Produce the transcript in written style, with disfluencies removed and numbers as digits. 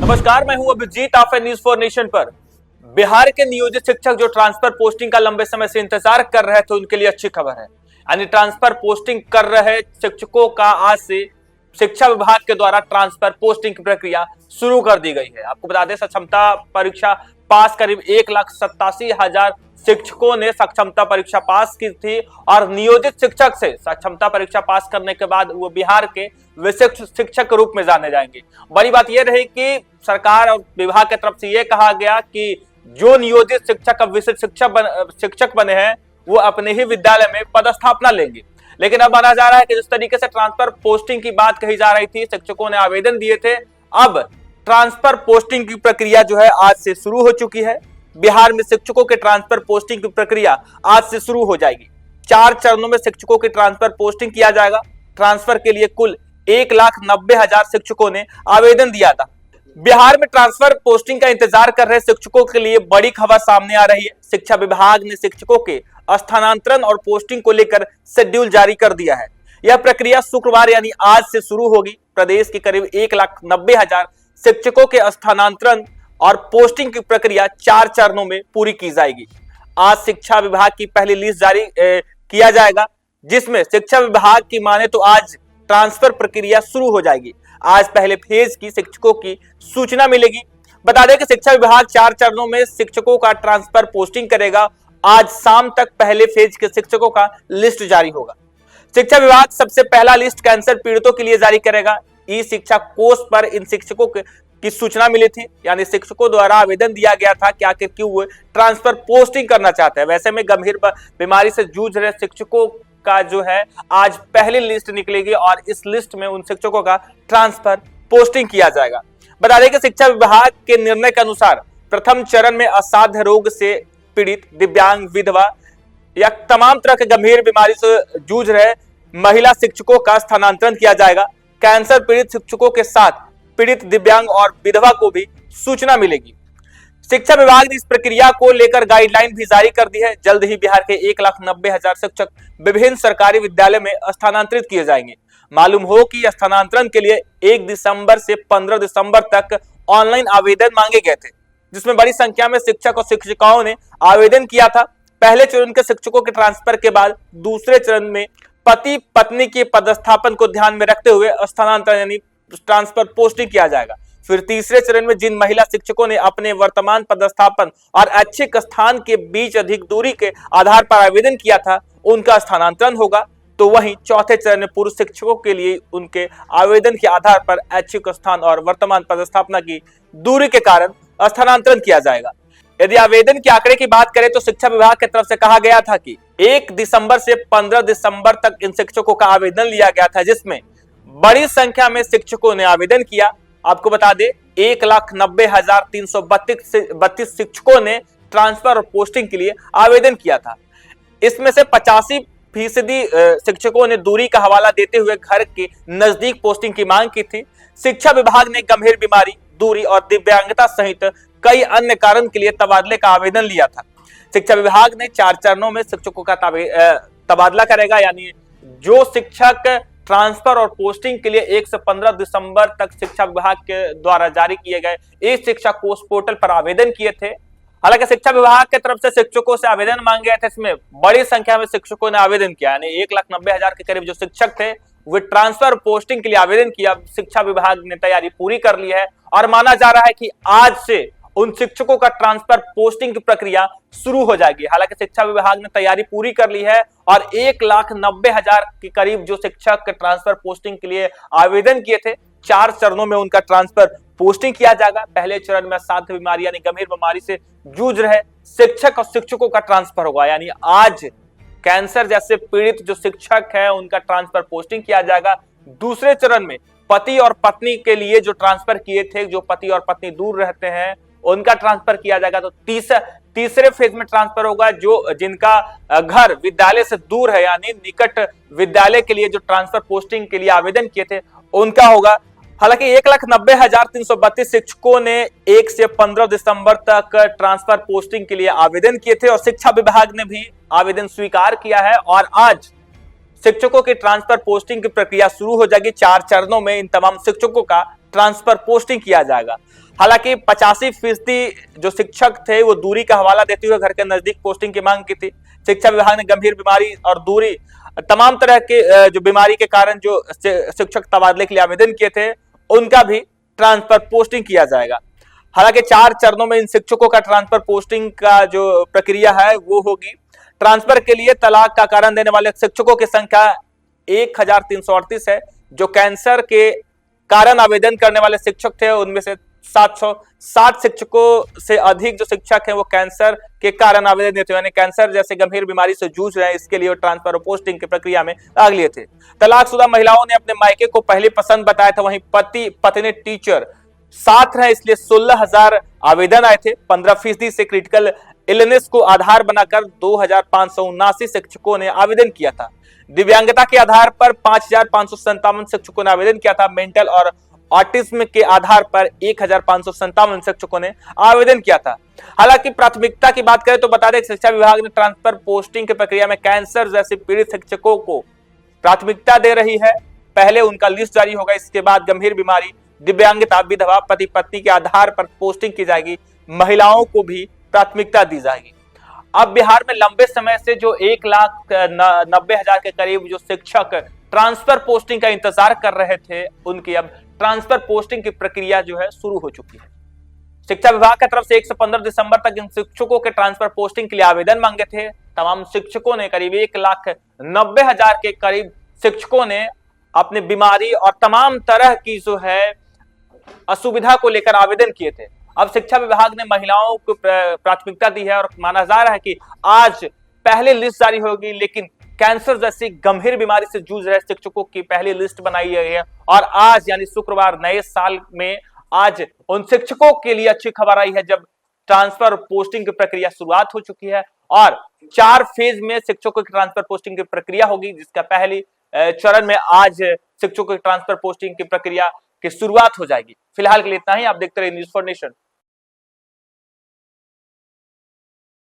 नमस्कार, मैं हूं अभिजीत। आप न्यूज फॉर नेशन पर। बिहार के नियोजित शिक्षक जो ट्रांसफर पोस्टिंग का लंबे समय से इंतजार कर रहे थे, उनके लिए अच्छी खबर है। यानी ट्रांसफर पोस्टिंग कर रहे शिक्षकों का आज से शिक्षा विभाग के द्वारा ट्रांसफर पोस्टिंग की प्रक्रिया शुरू कर दी गई है। आपको बता दें, सक्षमता परीक्षा पास करीब 1,87,000 शिक्षकों ने सक्षमता परीक्षा पास की थी और नियोजित शिक्षक से सक्षमता परीक्षा पास करने के बाद वो बिहार के विशिष्ट शिक्षक के रूप में जाने जाएंगे। बड़ी बात यह रही कि सरकार और विभाग की तरफ से यह कहा गया कि जो नियोजित शिक्षक अब विशिष्ट शिक्षक बने हैं वो अपने ही विद्यालय में पदस्थापना लेंगे। लेकिन अब माना जा रहा है कि जिस तरीके से ट्रांसफर पोस्टिंग की बात कही जा रही थी, शिक्षकों ने आवेदन दिए थे, अब ट्रांसफर पोस्टिंग की प्रक्रिया जो है आज से शुरू हो चुकी है। बिहार में शिक्षकों के ट्रांसफर पोस्टिंग की प्रक्रिया आज से शुरू हो जाएगी। 4 चरणों में शिक्षकों की ट्रांसफर पोस्टिंग किया जाएगा। ट्रांसफर के लिए कुल 1,90,000 शिक्षकों ने आवेदन दिया था। बिहार में ट्रांसफर पोस्टिंग का इंतजार कर रहे शिक्षकों के लिए बड़ी खबर सामने आ रही है। शिक्षा विभाग ने शिक्षकों के स्थानांतरण और पोस्टिंग को लेकर शेड्यूल जारी कर दिया है। यह प्रक्रिया शुक्रवार यानी आज से शुरू होगी। प्रदेश के करीब 1,90,000 शिक्षकों के स्थानांतरण और पोस्टिंग की प्रक्रिया 4 चरणों में पूरी की जाएगी। आज शिक्षा विभाग की पहली लिस्ट जारी किया जाएगा, जिसमें शिक्षा विभाग की माने तो आज ट्रांसफर प्रक्रिया शुरू हो जाएगी। आज पहले फेज की शिक्षकों की सूचना मिलेगी। बता दें कि शिक्षा विभाग 4 चरणों में शिक्षकों का ट्रांसफर पोस्टिंग करेगा। आज शाम तक पहले फेज के शिक्षकों का लिस्ट जारी होगा। शिक्षा विभाग सबसे पहला लिस्ट कैंसर पीड़ितों के लिए जारी करेगा। ई शिक्षा कोष पर इन शिक्षकों की सूचना मिली थी, यानी शिक्षकों द्वारा आवेदन दिया गया था कि आखिर क्यों वो ट्रांसफर पोस्टिंग करना चाहते हैं। वैसे में गंभीर बीमारी से जूझ रहे शिक्षकों का जो है आज पहली लिस्ट निकलेगी और इस लिस्ट में उन शिक्षकों का ट्रांसफर पोस्टिंग किया जाएगा। बता दें कि शिक्षा विभाग के निर्णय के अनुसार प्रथम चरण में असाध्य रोग से पीड़ित, दिव्यांग, विधवा या तमाम तरह के गंभीर बीमारी से जूझ रहे महिला शिक्षकों का स्थानांतरण किया जाएगा। कैंसर पीड़ित शिक्षकों के साथ पीड़ित दिव्यांग और विधवा को भी सूचना मिलेगी। शिक्षा विभाग ने इस प्रक्रिया को लेकर गाइडलाइन भी जारी कर दी है। जल्द ही बिहार के 1,90,000 शिक्षक विभिन्न सरकारी विद्यालय में स्थानांतरित किए जाएंगे। मालूम हो कि स्थानांतरण के लिए 1 दिसंबर से 15 दिसंबर तक ऑनलाइन आवेदन मांगे गए थे, जिसमें बड़ी संख्या में शिक्षक और शिक्षिकाओं ने आवेदन किया था। पहले चरण के शिक्षकों के ट्रांसफर के बाद दूसरे चरण में पति पत्नी के पदस्थापन को ध्यान में रखते हुए स्थानांतरण यानी ट्रांसफर पोस्टिंग किया जाएगा। फिर तीसरे चरण में जिन महिला शिक्षकों ने अपने वर्तमान पदस्थापन और ऐच्छिक स्थान के बीच अधिक दूरी के आधार पर आवेदन किया था, उनका स्थानांतरण होगा। तो वहीं चौथे चरण में पुरुष शिक्षकों के लिए उनके आवेदन के आधार पर ऐच्छिक स्थान और वर्तमान पदस्थापना की दूरी के कारण स्थानांतरण किया जाएगा। यदि आवेदन के आंकड़े की बात करें तो शिक्षा विभाग की तरफ से कहा गया था कि 1 दिसंबर से 15 दिसंबर तक इन शिक्षकों का आवेदन लिया गया था, जिसमें बड़ी संख्या में शिक्षकों ने आवेदन किया। आपको बता दें 1,90,332 शिक्षकों ने ट्रांसफर और पोस्टिंग के लिए आवेदन किया था। इसमें से 85% शिक्षकों ने दूरी का हवाला देते हुए घर के नजदीक पोस्टिंग की मांग की थी। शिक्षा विभाग ने गंभीर बीमारी, दूरी और दिव्यांगता सहित कई अन्य कारण के लिए तबादले का आवेदन लिया था। शिक्षा विभाग ने 4 चरणों में शिक्षकों का तबादला करेगा, यानी जो शिक्षक ट्रांसफर और पोस्टिंग के लिए 1 से 15 दिसंबर तक शिक्षा विभाग के द्वारा जारी किए गए ई शिक्षा कोष पोर्टल पर आवेदन किए थे। हालांकि शिक्षा विभाग की तरफ से शिक्षकों से आवेदन मांगे गए थे, इसमें बड़ी संख्या में शिक्षकों ने आवेदन किया, यानी 1,90,000 के करीब जो शिक्षक थे वे ट्रांसफर पोस्टिंग के लिए आवेदन किया। शिक्षा विभाग ने तैयारी पूरी कर ली है और माना जा रहा है कि आज से उन शिक्षकों का ट्रांसफर पोस्टिंग की प्रक्रिया शुरू हो जाएगी। हालांकि शिक्षा विभाग ने तैयारी पूरी कर ली है और 1,90,000 के करीब जो शिक्षक ट्रांसफर पोस्टिंग के लिए आवेदन किए थे, 4 चरणों में उनका ट्रांसफर पोस्टिंग किया जाएगा। पहले चरण में असाध्य बीमारी यानी गंभीर बीमारी से जूझ रहे शिक्षक और शिक्षकों का ट्रांसफर होगा, यानी आज कैंसर जैसे पीड़ित जो शिक्षक है उनका ट्रांसफर पोस्टिंग किया जाएगा। दूसरे चरण में पति और पत्नी के लिए जो ट्रांसफर किए थे, जो पति और पत्नी दूर रहते हैं उनका ट्रांसफर किया जाएगा। तो तीसरे फेज में ट्रांसफर होगा जो जिनका घर विद्यालय से दूर है, यानी निकट विद्यालय के लिए जो ट्रांसफर पोस्टिंग के लिए आवेदन किए थे उनका होगा। हालांकि 1,90,332 शिक्षकों ने 1 से 15 दिसंबर तक ट्रांसफर पोस्टिंग के लिए आवेदन किए थे और शिक्षा विभाग ने भी आवेदन स्वीकार किया है और आज शिक्षकों की ट्रांसफर पोस्टिंग की प्रक्रिया शुरू हो जाएगी। 4 चरणों में इन तमाम शिक्षकों का ट्रांसफर पोस्टिंग किया जाएगा। हालांकि 85% जो शिक्षक थे वो दूरी का हवाला देते हुए घर के नजदीक पोस्टिंग की मांग की थी। शिक्षा विभाग ने गंभीर बीमारी और दूरी तमाम तरह के जो बीमारी के कारण जो शिक्षक तबादले के लिए आवेदन किए थे उनका भी ट्रांसफर पोस्टिंग किया जाएगा। हालांकि 4 चरणों में इन शिक्षकों का ट्रांसफर पोस्टिंग का जो प्रक्रिया है वो होगी। ट्रांसफर के लिए तलाक का कारण देने वाले शिक्षकों की संख्या 1338 है। जो कैंसर के कारण आवेदन करने वाले शिक्षक थे उनमें से 760 शिक्षकों से अधिक जो शिक्षक हैं वो कैंसर के कारण आवेदन देते, यानी कैंसर जैसे गंभीर बीमारी से जूझ रहे हैं, इसके लिए ट्रांसफर और पोस्टिंग की प्रक्रिया में भाग लिए थे। तलाकशुदा महिलाओं ने अपने मायके को पहले पसंद बताया था, वहीं पति पत्नी टीचर साथ रहे, इसलिए 16,000 आवेदन आए थे। 15% से क्रिटिकल इलनेस को आधार बनाकर 2,579 शिक्षकों ने आवेदन किया था। दिव्यांगता के आधार पर 5,557 शिक्षकों ने आवेदन किया था। मेंटल और ऑटिज्म के आधार पर 1,557 शिक्षकों ने आवेदन किया था। हालांकि प्राथमिकता की बात करें तो बता दें शिक्षा विभाग ने ट्रांसफर पोस्टिंग की प्रक्रिया में कैंसर जैसे पीड़ित शिक्षकों को प्राथमिकता दे रही है। पहले उनका लिस्ट जारी होगा, इसके बाद गंभीर बीमारी, दिव्यांगता, विधवा, पति पत्नी के आधार पर पोस्टिंग की जाएगी। महिलाओं को भी प्राथमिकता दी जाएगी। अब बिहार में लंबे समय से जो 1,90,000 के करीब जो शिक्षक ट्रांसफर पोस्टिंग का इंतजार कर रहे थे उनकी अब ट्रांसफर पोस्टिंग की प्रक्रिया जो है शुरू हो चुकी है। शिक्षा विभाग की तरफ से 1 से 15 दिसंबर तक इन शिक्षकों के ट्रांसफर पोस्टिंग के लिए आवेदन मांगे थे। तमाम शिक्षकों ने करीब 1,90,000 के करीब शिक्षकों ने अपनी बीमारी और तमाम तरह की जो है असुविधा को लेकर आवेदन किए थे। अब शिक्षा विभाग ने महिलाओं को प्राथमिकता दी है और माना जा रहा है कि आज पहले लिस्ट जारी होगी, लेकिन कैंसर जैसी गंभीर बीमारी से जूझ रहे शिक्षकों की पहली लिस्ट बनाई गई है और आज यानी शुक्रवार नए साल में आज उन शिक्षकों के लिए अच्छी खबर आई है जब ट्रांसफर पोस्टिंग की प्रक्रिया शुरुआत हो चुकी है और 4 फेज में शिक्षकों की ट्रांसफर पोस्टिंग की प्रक्रिया होगी, जिसका पहली चरण में आज शिक्षकों की ट्रांसफर पोस्टिंग की प्रक्रिया की शुरुआत हो जाएगी। फिलहाल के लिए इतना ही। आप देखते रहिए न्यूज़ फॉर नेशन।